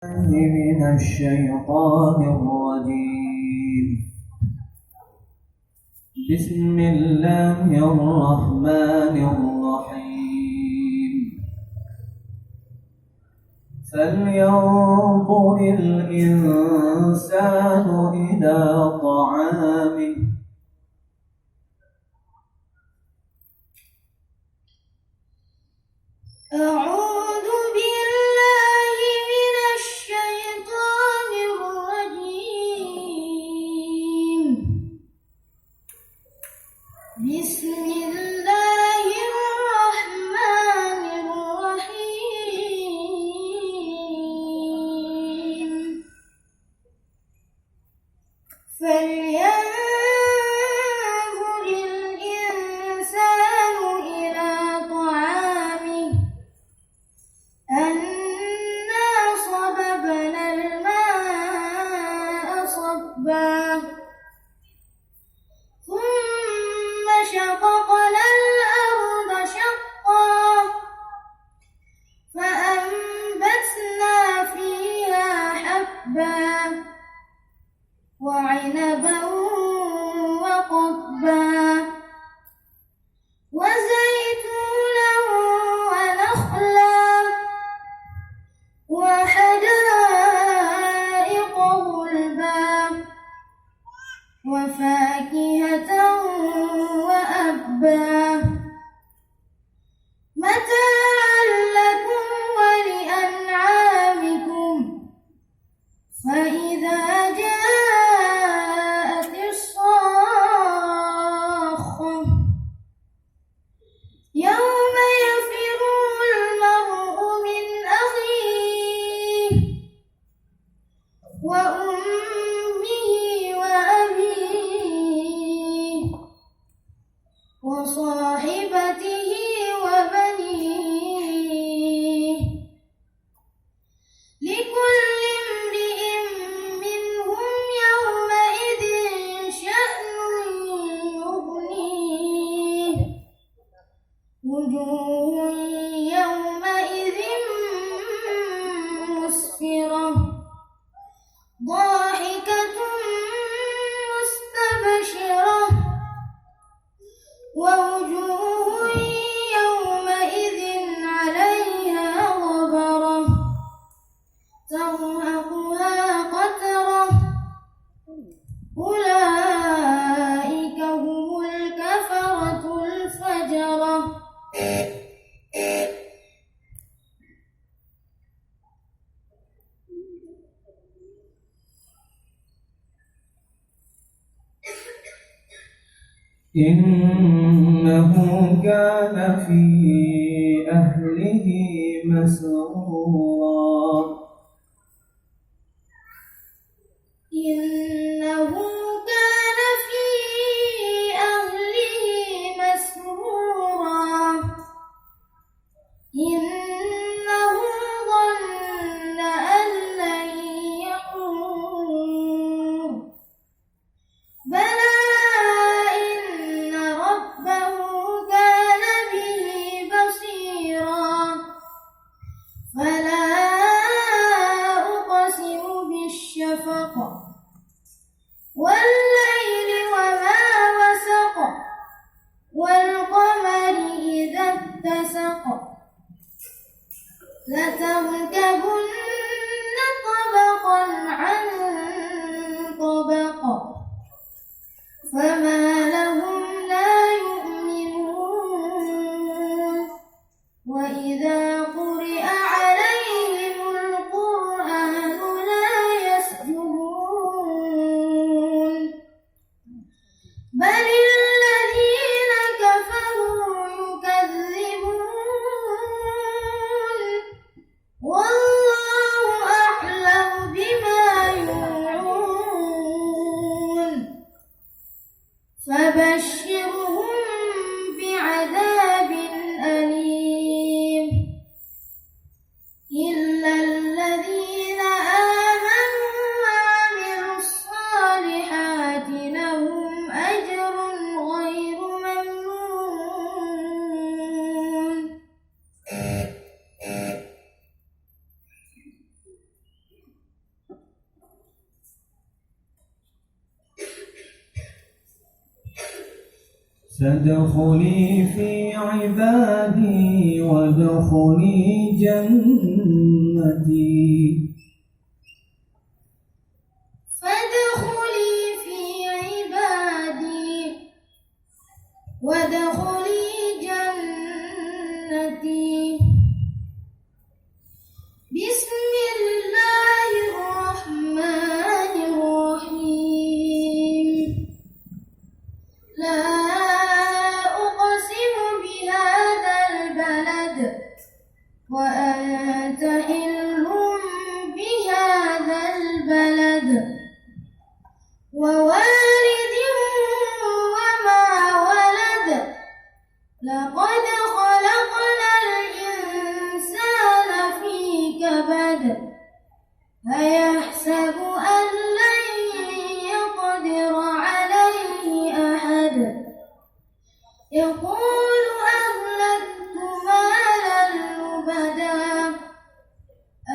من الشيطان الرجيم. بسم الله الرحمن الرحيم. فلينظر الإنسان إلى طعامه. أعوذ بالله من الشيطان الرجيم. بسم الله الرحمن الرحيم. فلينظر الإنسان إلى طعامه. أنا صببنا الماء صبا ثم شققنا الأرض شقا فأنبتنا فيها حبا وعنبا وقضبا وزيتونا ونخلا وحدائق غلبا وفاكهة وأبا متاعا لكم ولأنعامكم. فإذا جاءت الصاخة يوم يفر المرء من أخيه وأمه وأبيه وصاحبته وبنيه لكل امرئ منهم يومئذ شأن يغنيه. وجوه يومئذ مسفرة ضاحكة مستبشرة ووجوه يومئذ عليها غبرة ترهقها قترة أولئك هم الكفرة الفجرة. إنه كان في أهله مسرورا. إنه كان في أهله مسرورا. إنه ظن أن لن يحور بلى إن ربه كان به بصيرا. فلا أقسم بالشفق والليل وما وسق والقمر إذا اتسق لتركبن طبقا عن طبق فما لهم لا يؤمنون. وإذا قرئ عليهم القرآن لا يسجدون بل الذين كفروا يكذبون والله فادخلي في عبادي وادخلي جنتي. فادخلي في عبادي وادخلي جنتي. بسم الله الرحمن الرحيم. لا أقسم بهذا البلد وأنت حل بهذا البلد ووالد وما ولد. لقد خلقنا الإنسان في كبد. أيحسب أن لن يقدر عليه أحد. يقول أهلكت مالا لبدا.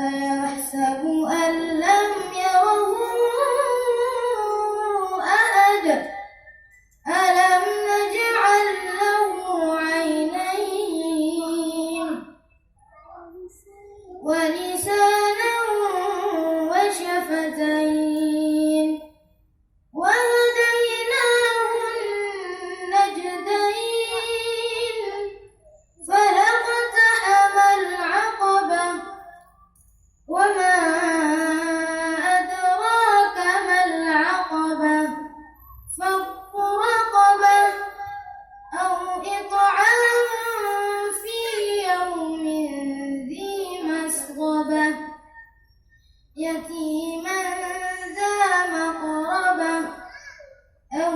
أيحسب أن لم يره أحد. ألم نجعل له عينين ولسانا وشفتين وهديناه النجدين. فلاقتحم العقبة وما أدراك ما العقبة. فك رقبة أو إطعام في يوم ذي مسغبة يتيما ذا مقربة أو